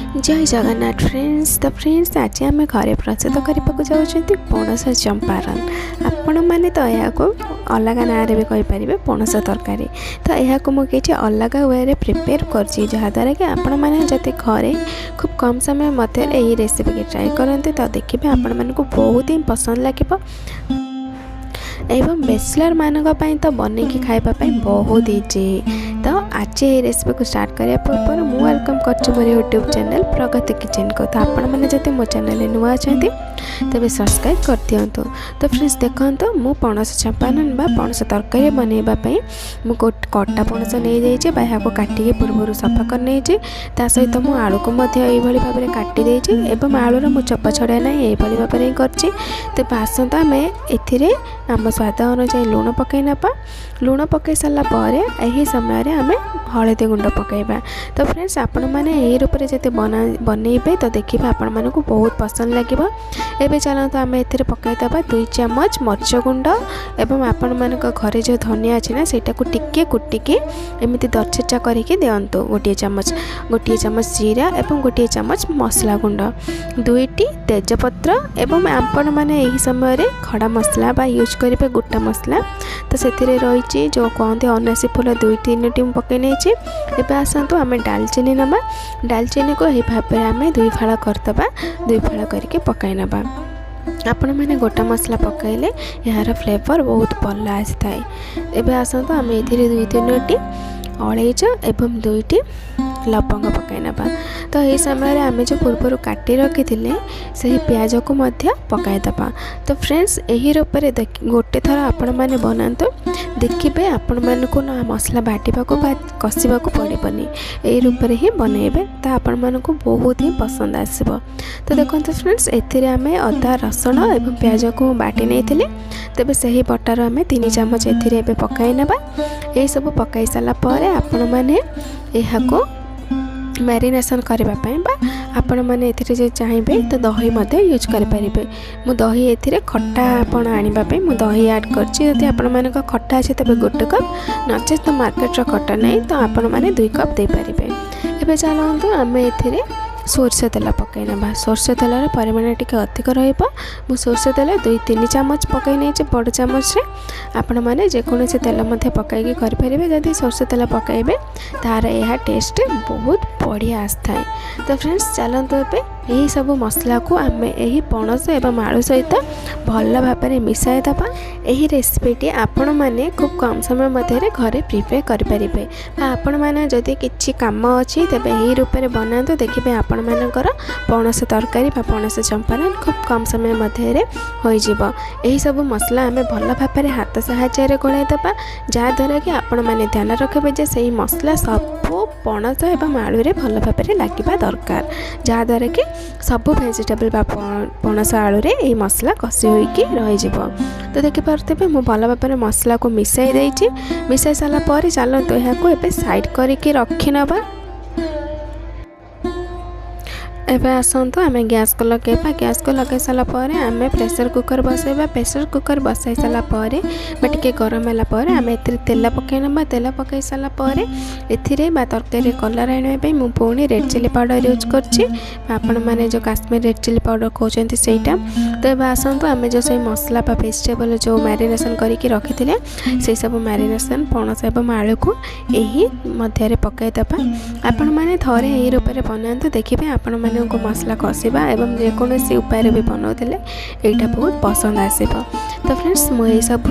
जय जगन्नाथ फ्रेंड्स। तो फ्रेंड्स आज आम घरे प्रस्तुत करने जाऊँ पणस चंपारण। आपण मैंने तो यह अलग ना भी कहींपर पणस तरकारी। तो यह मुझे अलग वे प्रिपेयर करद्वारा कि आपण मैंने जब घरे खूब कम समय मध्य यही रेसिपी की ट्राए करते तो देखिए आपण मानक बहुत ही पसंद लगे एवं बैचलर मानक तो बनईकी खावाई बहुत इजी। तो आज ये रेसिपी को स्टार्ट करने पूर्व मु वेलकम कर मोर यूट्यूब चैनल प्रगति किचन को। तो आपण मैंने जब मो चैनल नुआ अच्छा तेज सब्सक्राइब कर दिंतु। तो फ्रेंड्स देखो मु पणस चंपारण बा पणस तरकारी बनवाई मु कटा पणस नहीं जाइए यहाँ को काटिकी पूर्व सफा कर नहीं ता सहित मु आलू को यही भाव में काटी देती एवं आलूर मु चपा छड़ा ना यही भाव में करती। तो आसत आम ए आम स्वाद अनुसार लुण पकई नपा। लुण पकई सारापर यही समय आम हलदी गुंड पकईबा। तो फ्रेंड्स आपण मैंने यही रूप में जब बनइबे तो देखिए आपण मानक बहुत पसंद लगे। एबे चलते आम ए पकईदबा 2 चम्मच मर्च गुंड एवं आपण मानक घरे जो धनिया अच्छी ना सेटा को टिके कुटिकी एमती दरछेचा करके दिंतु। गोटे चम्मच जीरा एवं गोटे चम्मच मसला गुंड 2टी तेजपत्र एवं आपण मैंने यही समय खड़ा मसला बा यूज करेंगे गोटा मसला। तो से रही जो कहते अनासी फूल 2-3टी पकई नहीं। एवं आसतु आम डालचीनी नवा। डालचीनी को यही भाव में आम 2 फाड़ करदे 2 फाड़ करके पकई नवा। आपण मैंने गोटा मसला पकईले यार फ्लेवर बहुत भल आसी थाए। एवं आसतु आम ए 2-3टी अलैच एवं 2टी लवंग पकई नवा। तो यही समय आम जो पूर्व काटी रखी से प्याज को पकईदबा। तो फ्रेंड्स यही रूप में गोटे थर आपण मैंने बनातु देखिए आपण मानक ना मसला बाटा को कषा पड़ेनि यही रूप में ही बनइबे तो आपण मानक बहुत ही पसंद आसब। तो देखो फ्रेंड्स एथिरे आम अदा रसुण एवं प्याज को बाटी नहीं तेबे सही बटार आम 3 चम्मच एथिरे पकई नबा। यही सब पकई सारापर आपण मैंने यहाँ मैरिनेशन करने आपण मैंने चाहिए तो दही यूज करें। मु दही ए खट्टा आपण आने मु दही ऐड कर आपण मानक खट्टा अच्छे तेज 1 कप नचे तो मार्केट खट्टा नहीं तो आपण मैंने 2 कप दे पारे। एवं चलते आम ए सोरष तेल पकई ना। सोरष तेल परिमाण टी अधिक रु सोरष तेल 2-3 चम्मच पकई नहीं बड़ चम्मच आपण मैंने जेकोसी तेल पकईकी करेंगे। जदि सोरष तेल पकईबे तार यह टेस्ट बहुत बढ़िया आसता है। तो फ्रेंड्स चलते ए यही सब मसला को आम यही पणस एवं आलू सहित भल भाव में मिसाई दबा। यही रेसिपीटी आपण मैंने खूब कम समय मध्य घरे प्रिपेयर करेंगे। आपण मैंने जदि किसी काम अच्छी तेज यही रूप में बनातु देखिए आपण मानकर पणस तरकारी पणस चंपारण खूब कम समय मध्य यही सब मसला आम भल भाव में हाथ साहाय्य गोलैदबा जहाँद्वारा कि आपण मैंने ध्यान रखिए से ही मसला सब पणस एवं आलू रे भल भाव में लगे दरकार जहाँद्वारा कि सबू भेजिटेबल पणस आलू रे यही मसला कषि होइकी रही। तो देखिपे मु भल भाव में मसला को मिसाई देइछि। मिसाई सारापर चलते यहाँ को साइड करके रखी नबा। एवं आसतु आम गैस को लगेगा। गैस को लगे सारापर आम प्रेसर कुकर बसैबा। प्रेसर कुकर बसई सारापर टे गरम होगापर आम ए तेल पकई ना। तेल पकई सारापर ए तरकारी कलर आने मुझे पुणी रेड चिली पाउडर यूज कर जो काश्मीर रेड चिली पाउडर कहते सहीटा। तो ये आसतु आम जो से मसला वेजिटेबल जो मैरिनेशन करके रखी से सब मैरिनेशन पणस एवं आलू को यही मध्य पकईदबा। आपण मैंने थे यही रूप में बनातु देखिए आपण मैंने को मसला कषा एवं जेकोसी उपाय भी बनाते यहाँ बहुत पसंद आसब। तो फ्रेंड्स मुझे सब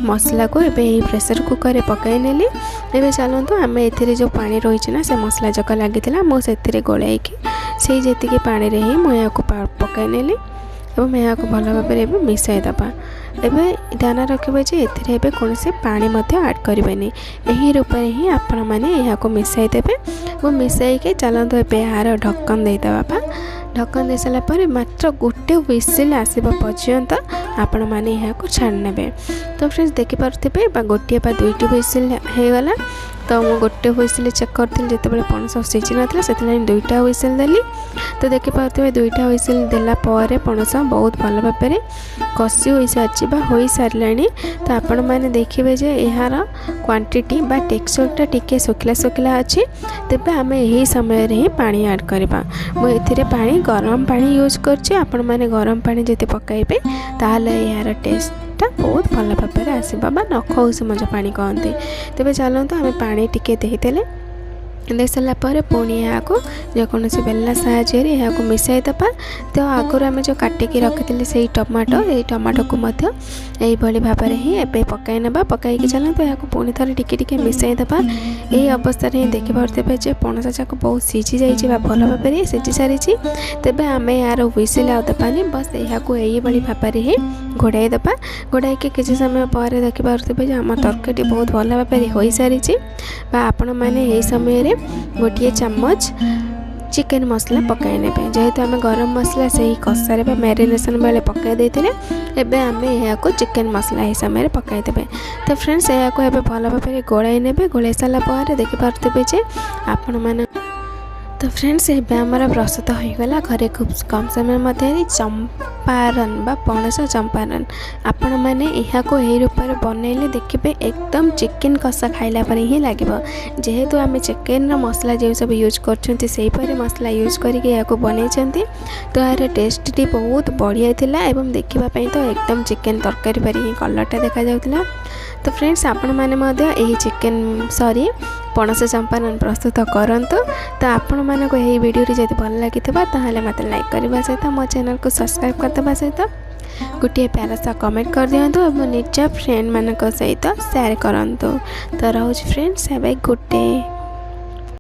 मसला को यही प्रेसर कुकर पकई नेली। एवं चलतु आम ए जो पानी रही ना से मसला जक लगी मुझे गोलैकी से जी पानी ही मुझे पकई नेली एवं यहाँ को भल भाव में मिसाई दबा। एवं ध्यान रखिए ए कौन से पानी ऐड करेंगे यही रूप में ही आपण मैंने यहाँ को मिसाई देवे। वो मिसाई के चलते ए यार ढक्कन देदेबा। ढक्कन दे सारापर मात्र गोटे व्हिसिल आसवा पर्यंत आपण मैंने यहाँ को छाड़ ने। तो फ्रेंड्स देखिपे गोटे 2टी व्हिसिल होगला। तो तो मु गोटे हुइसिल चेक करथिल जेतेबेले पणस सिझी नथिला सेतले 2टा हुइसिल देली। तो देखि पाउतबे 2टा हुइसिल देला परे पणस बहुत भल भाबरे कषि होई सारछि बा होई सारलाणी। तो आपण माने देखिबे जे एहार क्वांटिटी बा टेक्सचरटा टिके सुखला सुखला अछि। तेबे आमे एही समय रे ही पानी ऐड करबा। मु एथिरे पानी गरम पानी यूज करछि। आपण माने गरम पानी जति पकाइबे ताहले एहार टेस्ट बहुत भल भाव आसवा बा नख उषुम पानी कहते। तेज चलते आम पानी टिके देदेले दे सारापर पुणी यहाँ जेकोसी बेलना साहय मिसाई दबा। तो आगुरी आम जो काटिकी रखी से टमाटो ये टमाटो को यही भाव में ही एवं पकई ना पकईकी चलते यहाँ पुणी थे टिके मिसाई दबा। यही अवस्था ही देखिपे पणस जाक बहुत सीझी जाइए भल भाव में सीझी सारी। तेज आम यार हुइसिल आनी बस यहाँ यही भाव में ही घोड़ाई दबा। घोड़ाई किसी समय पर देखिपे आम तरकारी बहुत भल भाव में हो सारी। आपण मैंने यही समय गोटे चम्मच चिकेन मसला पकाई ने जेहेतु आम गरम मसला से ही कषारे मैरिनेशन बेले पकाई देते एबे आम यहाँ चिकेन मसला यही समय पकाईदे। तो फ्रेंड्स यहाँ भल भाव में गोलाई ने गोलाई सारापर देखिपे आपण मैंने। तो फ्रेंड्स एबे आमर प्रस्तुत होईगला घरे खूब कम समय मध्य चंपारण बा पणस चंपारण। आपण मैंने यहाँ यही रूप में बनइले देखिए एकदम चिकेन कषा खाइला पर ही लगे। जेहेतु आम चिकेन मसला जो सब यूज कर मसला यूज करके यहाँ बनई। तो यार टेस्ट बहुत बढ़िया थिला एवं देखापी तो एकदम चिकेन तरकारी पर ही कलरटा देखा जाउथिला। तो फ्रेंड्स आपण मैंने यही चिकेन सॉरी पणस चंपारण प्रस्तुत करंतु। तो आपण मानक यही वीडियो जब भल लगी ताहले मत लाइक करने सहित मो चैनल को सब्सक्राइब करदेवा सहित गोटे प्यारा सा कमेंट कर दिंतु और निज फ्रेंड मान सहित शेयर करंतु। तो रोज friends have a good day.